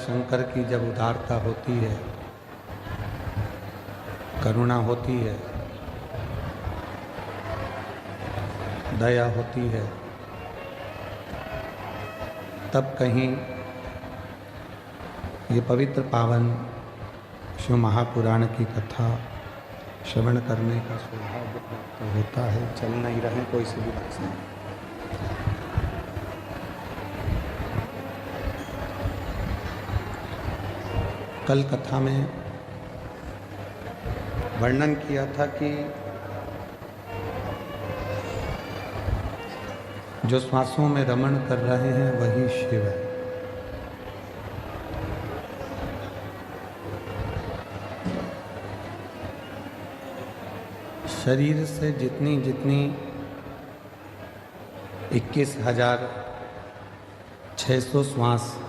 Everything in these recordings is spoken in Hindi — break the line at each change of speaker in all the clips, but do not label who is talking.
शंकर की जब उदारता होती है, करुणा होती है, दया होती है, तब कहीं ये पवित्र पावन शिव महापुराण की कथा श्रवण करने का सौभाग्य प्राप्त होता है। चल नहीं रहे कोई से भी से। कल कथा में वर्णन किया था कि जो श्वासों में रमण कर रहे हैं वही शिव है। शरीर से जितनी जितनी 21,600 श्वास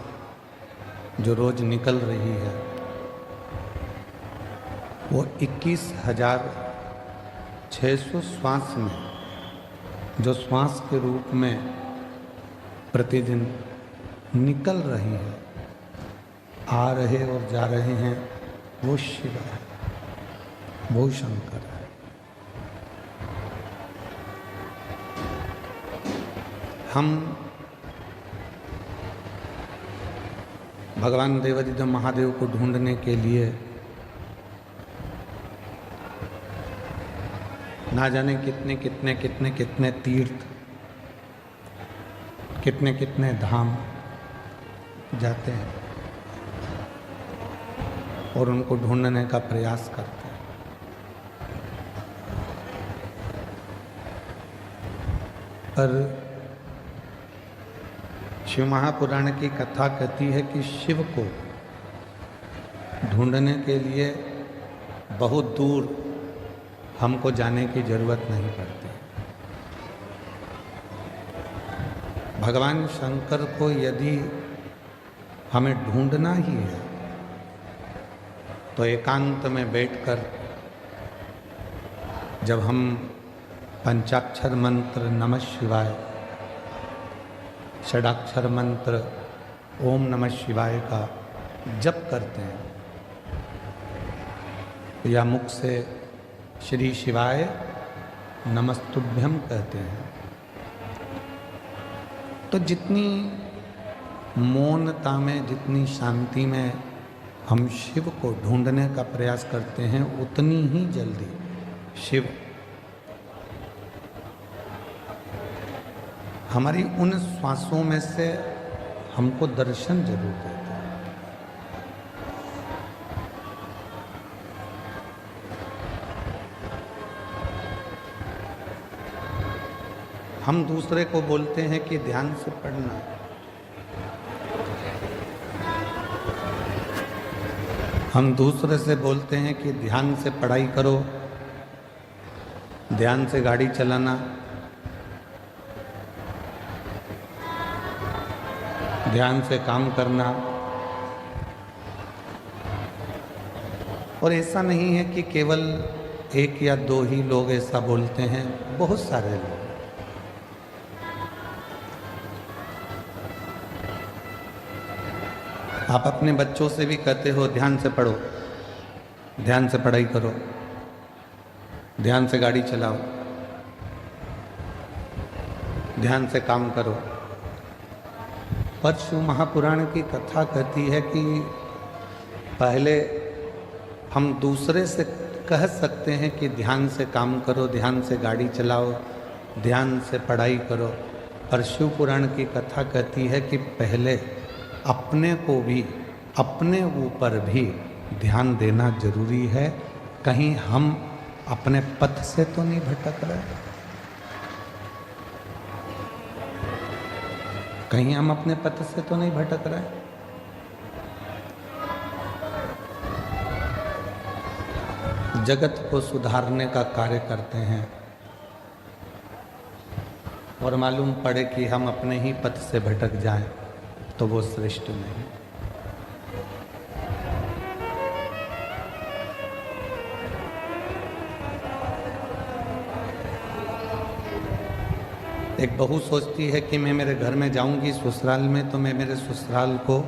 जो रोज निकल रही है, वो 21,600 श्वास में जो श्वास के रूप में प्रतिदिन निकल रही है, आ रहे और जा रहे हैं, वो शिव है, वो शंकर है। हम भगवान देवाधिदेव महादेव को ढूंढने के लिए ना जाने कितने कितने कितने कितने तीर्थ, कितने कितने धाम जाते हैं और उनको ढूंढने का प्रयास करते हैं। पर शिव महापुराण की कथा कहती है कि शिव को ढूंढने के लिए बहुत दूर हमको जाने की जरूरत नहीं पड़ती। भगवान शंकर को यदि हमें ढूंढना ही है तो एकांत में बैठकर जब हम पंचाक्षर मंत्र नमः शिवाय, षडाक्षर मंत्र ओम नमः शिवाय का जप करते हैं या मुख से श्री शिवाय नमस्तुभ्यम कहते हैं, तो जितनी मौनता में, जितनी शांति में हम शिव को ढूंढने का प्रयास करते हैं, उतनी ही जल्दी शिव हमारी उन श्वासों में से हमको दर्शन जरूर देते हैं। हम दूसरे को बोलते हैं कि ध्यान से पढ़ना, हम दूसरे से बोलते हैं कि ध्यान से पढ़ाई करो, ध्यान से गाड़ी चलाना, ध्यान से काम करना। और ऐसा नहीं है कि केवल एक या दो ही लोग ऐसा बोलते हैं, बहुत सारे लोग। आप अपने बच्चों से भी कहते हो ध्यान से पढ़ो, ध्यान से पढ़ाई करो, ध्यान से गाड़ी चलाओ, ध्यान से काम करो। पर शिव महापुराण की कथा कहती है कि पहले हम दूसरे से कह सकते हैं कि ध्यान से काम करो, ध्यान से गाड़ी चलाओ, ध्यान से पढ़ाई करो, पर शिव पुराण की कथा कहती है कि पहले अपने को भी, अपने ऊपर भी ध्यान देना जरूरी है। कहीं हम अपने पथ से तो नहीं भटक रहे, कहीं हम अपने पथ से तो नहीं भटक रहे। जगत को सुधारने का कार्य करते हैं और मालूम पड़े कि हम अपने ही पथ से भटक जाएं तो वो श्रेष्ठ नहीं। एक बहू सोचती है कि मैं मेरे घर में जाऊंगी ससुराल में, तो मैं मेरे ससुराल को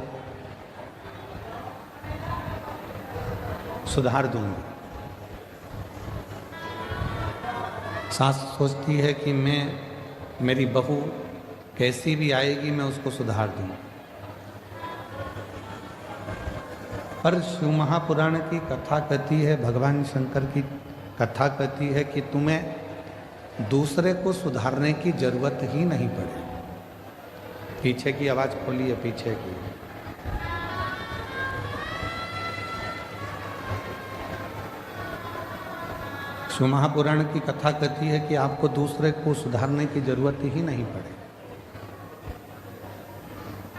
सुधार दूंगी। सास सोचती है कि मेरी बहू कैसी भी आएगी मैं उसको सुधार दूंगी। पर शिव महापुराण की कथा कहती है, भगवान शंकर की कथा कहती है कि तुम्हें दूसरे को सुधारने की जरूरत ही नहीं पड़े। पीछे की आवाज खोलिए, पीछे की। शिव महापुराण की कथा कहती है कि आपको दूसरे को सुधारने की जरूरत ही नहीं पड़े।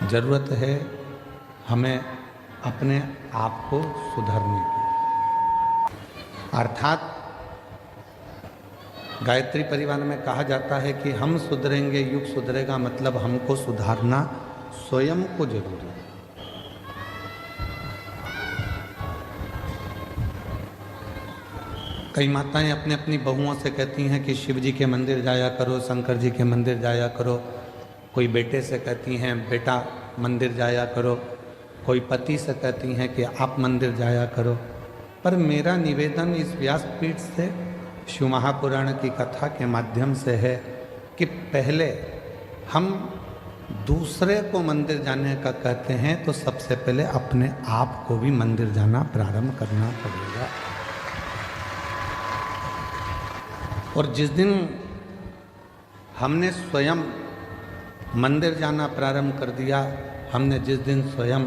जरूरत है हमें अपने आप को सुधारने की। अर्थात गायत्री परिवार में कहा जाता है कि हम सुधरेंगे युग सुधरेगा, मतलब हमको सुधारना स्वयं को जरूरी है। कई माताएं अपने अपनी बहुओं से कहती हैं कि शिव जी के मंदिर जाया करो, शंकर जी के मंदिर जाया करो। कोई बेटे से कहती हैं बेटा मंदिर जाया करो, कोई पति से कहती हैं कि आप मंदिर जाया करो। पर मेरा निवेदन इस व्यासपीठ से शिव महापुराण की कथा के माध्यम से है कि पहले हम दूसरे को मंदिर जाने का कहते हैं तो सबसे पहले अपने आप को भी मंदिर जाना प्रारंभ करना पड़ेगा। और जिस दिन हमने स्वयं मंदिर जाना प्रारंभ कर दिया, हमने जिस दिन स्वयं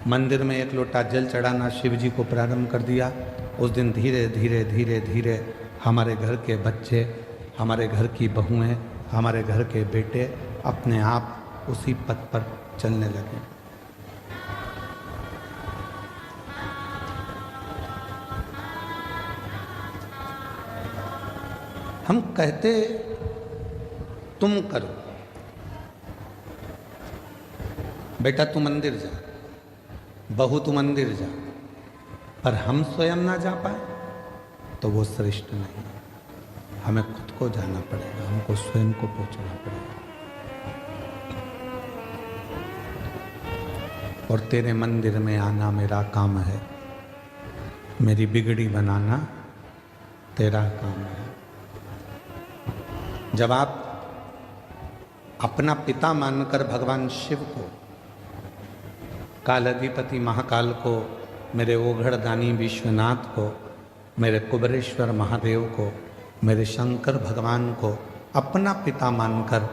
मंदिर में एक लोटा जल चढ़ाना शिव जी को प्रारंभ कर दिया, उस दिन धीरे धीरे धीरे धीरे हमारे घर के बच्चे, हमारे घर की बहुएं, हमारे घर के बेटे अपने आप उसी पथ पर चलने लगे। हम कहते तुम करो, बेटा तू मंदिर जा, बहू तू मंदिर जा, पर हम स्वयं ना जा पाए तो वो श्रेष्ठ नहीं। हमें खुद को जाना पड़ेगा, हमको स्वयं को पहुंचना पड़ेगा। और तेरे मंदिर में आना मेरा काम है, मेरी बिगड़ी बनाना तेरा काम है। जब आप अपना पिता मानकर भगवान शिव को, कालाधिपति महाकाल को, मेरे ओघड़दानी विश्वनाथ को, मेरे कुबरेश्वर महादेव को, मेरे शंकर भगवान को अपना पिता मानकर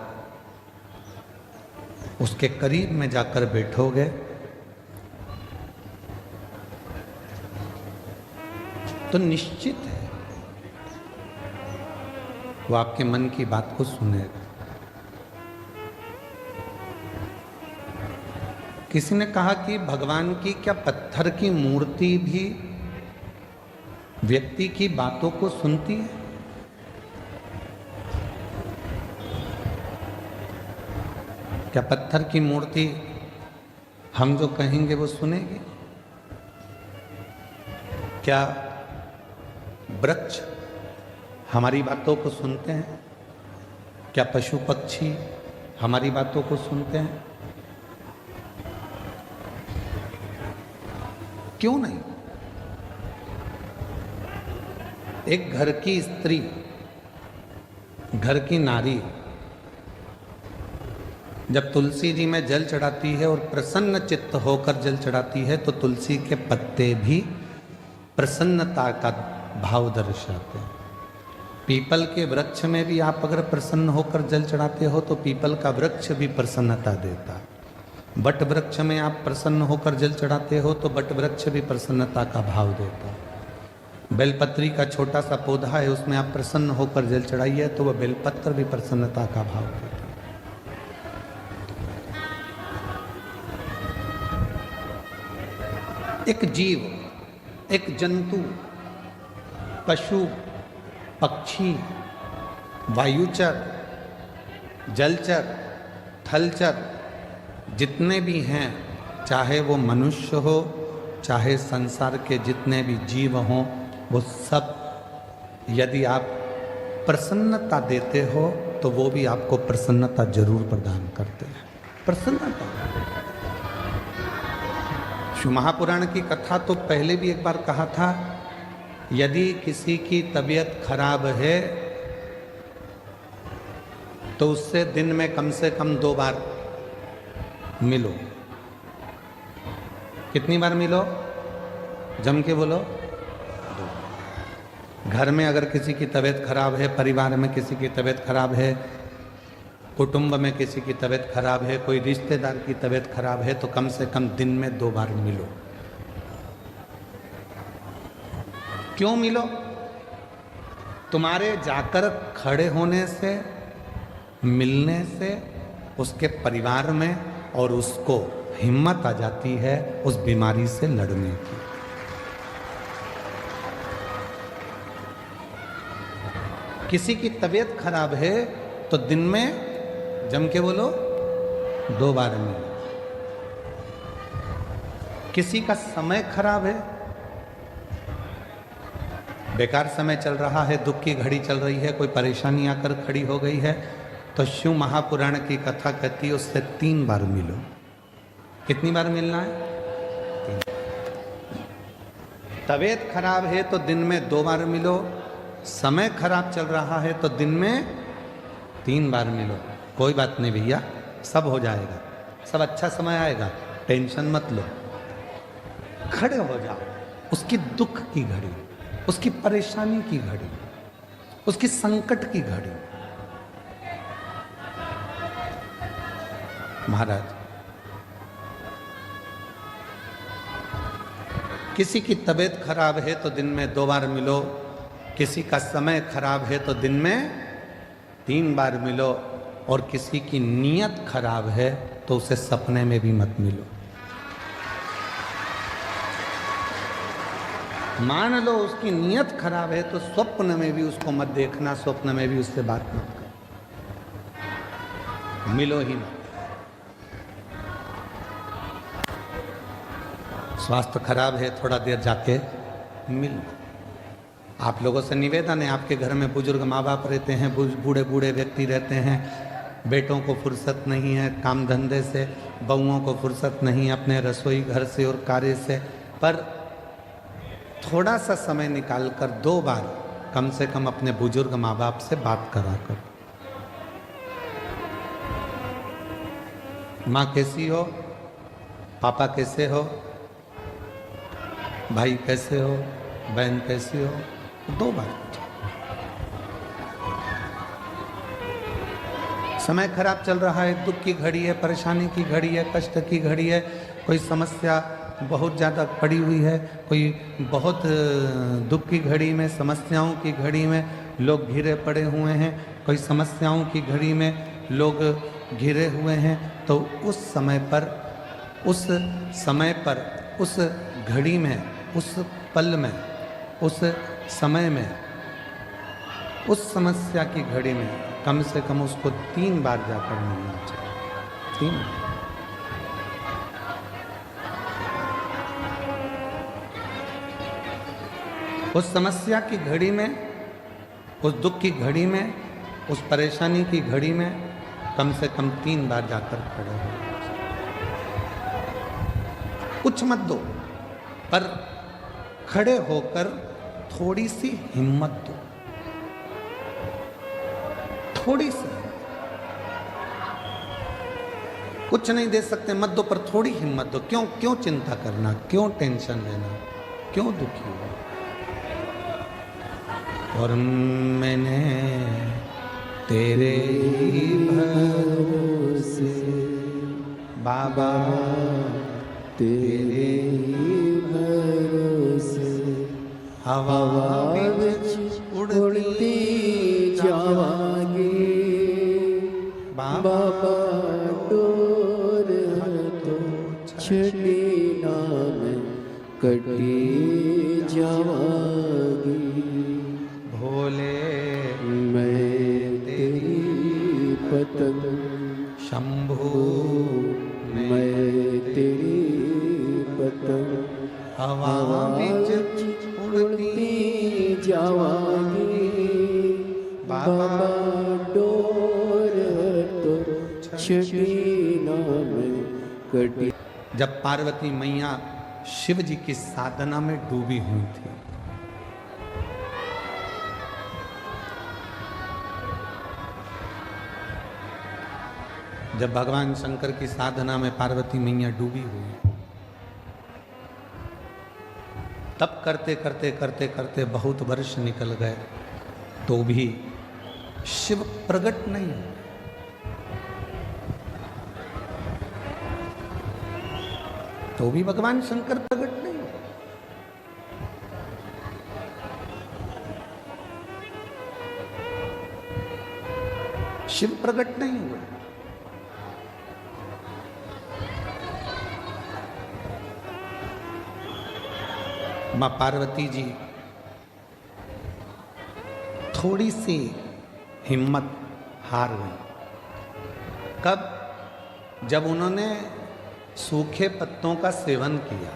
उसके करीब में जाकर बैठोगे तो निश्चित है वो आपके मन की बात को सुनेगा। किसी ने कहा कि भगवान की क्या पत्थर की मूर्ति भी व्यक्ति की बातों को सुनती है? क्या पत्थर की मूर्ति हम जो कहेंगे वो सुनेगी? क्या वृक्ष हमारी बातों को सुनते हैं? क्या पशु पक्षी हमारी बातों को सुनते हैं? क्यों नहीं? एक घर की स्त्री, घर की नारी जब तुलसी जी में जल चढ़ाती है और प्रसन्न चित्त होकर जल चढ़ाती है तो तुलसी के पत्ते भी प्रसन्नता का भाव दर्शाते हैं। पीपल के वृक्ष में भी आप अगर प्रसन्न होकर जल चढ़ाते हो तो पीपल का वृक्ष भी प्रसन्नता देता है। बट वृक्ष में आप प्रसन्न होकर जल चढ़ाते हो तो बट वृक्ष भी प्रसन्नता का भाव देता है। बेलपत्री का छोटा सा पौधा है, उसमें आप प्रसन्न होकर जल चढ़ाइए तो वह बेलपत्र भी प्रसन्नता का भाव देता है। एक जीव, एक जंतु, पशु, पक्षी, वायुचर, जलचर, थलचर जितने भी हैं, चाहे वो मनुष्य हो, चाहे संसार के जितने भी जीव हों, वो सब यदि आप प्रसन्नता देते हो तो वो भी आपको प्रसन्नता जरूर प्रदान करते हैं। प्रसन्नता शिव महापुराण की कथा तो पहले भी एक बार कहा था, यदि किसी की तबीयत खराब है तो उससे दिन में कम से कम 2 बार मिलो। कितनी बार मिलो? जम के बोलो। घर में अगर किसी की तबीयत खराब है, परिवार में किसी की तबीयत खराब है, कुटुंब में किसी की तबीयत खराब है, कोई रिश्तेदार की तबीयत खराब है, तो कम से कम दिन में 2 बार मिलो। क्यों मिलो? तुम्हारे जाकर खड़े होने से, मिलने से उसके परिवार में और उसको हिम्मत आ जाती है उस बीमारी से लड़ने की। किसी की तबीयत खराब है तो दिन में जम के बोलो 2 बार मिलो। किसी का समय खराब है, बेकार समय चल रहा है, दुख की घड़ी चल रही है, कोई परेशानी आकर खड़ी हो गई है, तो शिव महापुराण की कथा कहती है उससे 3 बार मिलो। कितनी बार मिलना है? 3। तबीयत खराब है तो दिन में 2 बार मिलो। समय खराब चल रहा है तो दिन में 3 बार मिलो। कोई बात नहीं भैया, सब हो जाएगा, सब अच्छा समय आएगा, टेंशन मत लो। खड़े हो जाओ, उसकी दुख की घड़ी, उसकी परेशानी की घड़ी, उसकी संकट की घड़ी। महाराज, किसी की तबीयत खराब है तो दिन में 2 बार मिलो। किसी का समय खराब है तो दिन में 3 बार मिलो। और किसी की नीयत खराब है तो उसे सपने में भी मत मिलो। मान लो उसकी नीयत खराब है तो स्वप्न में भी उसको मत देखना, स्वप्न में भी उससे बात मत करो, मिलो ही मत। स्वास्थ्य खराब है, थोड़ा देर जाके मिल लो। आप लोगों से निवेदन है, आपके घर में बुजुर्ग माँ बाप रहते हैं, बूढ़े बूढ़े व्यक्ति रहते हैं, बेटों को फुर्सत नहीं है काम धंधे से, बहुओं को फुर्सत नहीं अपने रसोई घर से और कार्य से, पर थोड़ा सा समय निकाल कर 2 बार कम से कम अपने बुजुर्ग माँ बाप से बात करा कर। माँ कैसी हो, पापा कैसे हो, भाई कैसे हो, बहन कैसी हो, 2 बार। समय खराब चल रहा है, दुख की घड़ी है, परेशानी की घड़ी है, कष्ट की घड़ी है, कोई समस्या बहुत ज़्यादा पड़ी हुई है, कोई बहुत दुख की घड़ी में, समस्याओं की घड़ी में लोग घिरे पड़े हुए हैं, कोई समस्याओं की घड़ी में लोग घिरे हुए हैं, तो उस समय पर, उस घड़ी में, उस पल में, उस समय में, उस समस्या की घड़ी में कम से कम उसको 3 बार जाकर मिलना चाहिए। 3 बार। उस समस्या की घड़ी में, उस दुख की घड़ी में, उस परेशानी की घड़ी में कम से कम 3 बार जाकर खड़े हो। कुछ मत दो, पर खड़े होकर थोड़ी सी हिम्मत दो, थोड़ी सी। कुछ नहीं दे सकते मत दो, पर थोड़ी हिम्मत दो। क्यों चिंता करना, क्यों टेंशन लेना, क्यों दुखी हो। और मैंने तेरे ही भरोसे बाबा, तेरे ही भरोसे हवा विच उड़ती जावांगी बाबा, डोर तो छड़ी नाम कटी जावांगी। भोले मैं तेरी पतंग, शंभू मैं तेरी पतंग, हवा विच उड़ती जावांगी बाबा, डोर तो छड़ी नाम कटी। जब पार्वती मैया शिव जी की साधना में डूबी हुई थी। जब भगवान शंकर की साधना में पार्वती मैया डूबी हुई, तब करते करते करते करते बहुत वर्ष निकल गए, तो भी शिव प्रकट नहीं हुए। तो भी भगवान शंकर प्रकट नहीं हुए। शिव प्रकट नहीं हुए। मां पार्वती जी थोड़ी सी हिम्मत हार गई। कब? जब उन्होंने सूखे पत्तों का सेवन किया,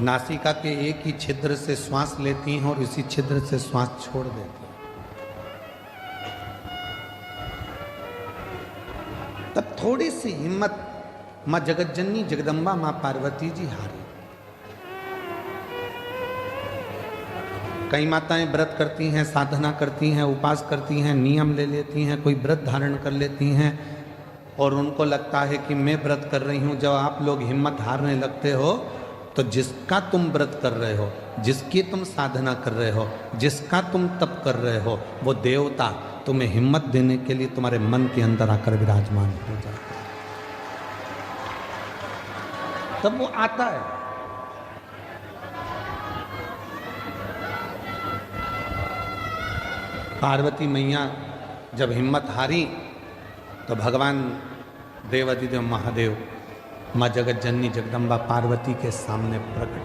नासिका के एक ही छिद्र से श्वास लेती हैं और इसी छिद्र से श्वास छोड़ देती हैं। तब थोड़ी सी हिम्मत मां जगतजननी जगदम्बा मां पार्वती जी हारी। कई माताएं व्रत करती हैं, साधना करती हैं, उपास करती हैं, नियम ले लेती हैं, कोई व्रत धारण कर लेती हैं और उनको लगता है कि मैं व्रत कर रही हूं। जब आप लोग हिम्मत हारने लगते हो तो जिसका तुम व्रत कर रहे हो, जिसकी तुम साधना कर रहे हो, जिसका तुम तप कर रहे हो, वो देवता तुम्हें हिम्मत देने के लिए तुम्हारे मन के अंदर आकर विराजमान हो जाता है। तब वो आता है। पार्वती मैया जब हिम्मत हारी तो भगवान देवाधिदेव महादेव मां जगतजननी जगदम्बा पार्वती के सामने प्रकट।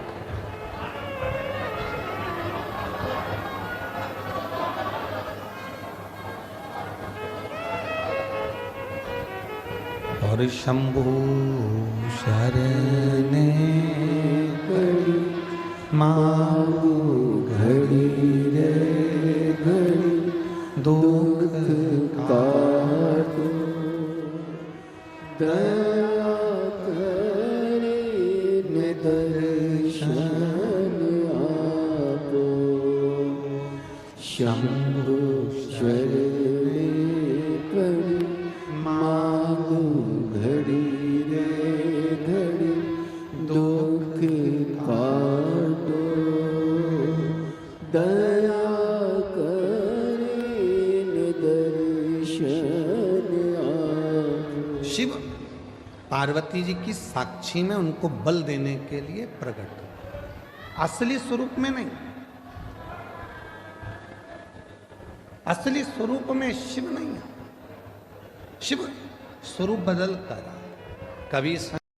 और शंभु शरणे पड़ी मांगू घड़ी रे घड़ी दुख काटो
दया करे ने दर्शन आपो शंभु शरणे पड़ी मांगू घड़ी रे घड़ी दुख काटो दया
शिव पार्वती जी की साक्षी में उनको बल देने के लिए प्रकट, असली स्वरूप में नहीं। असली स्वरूप में शिव नहीं है। शिव स्वरूप बदल कर कभी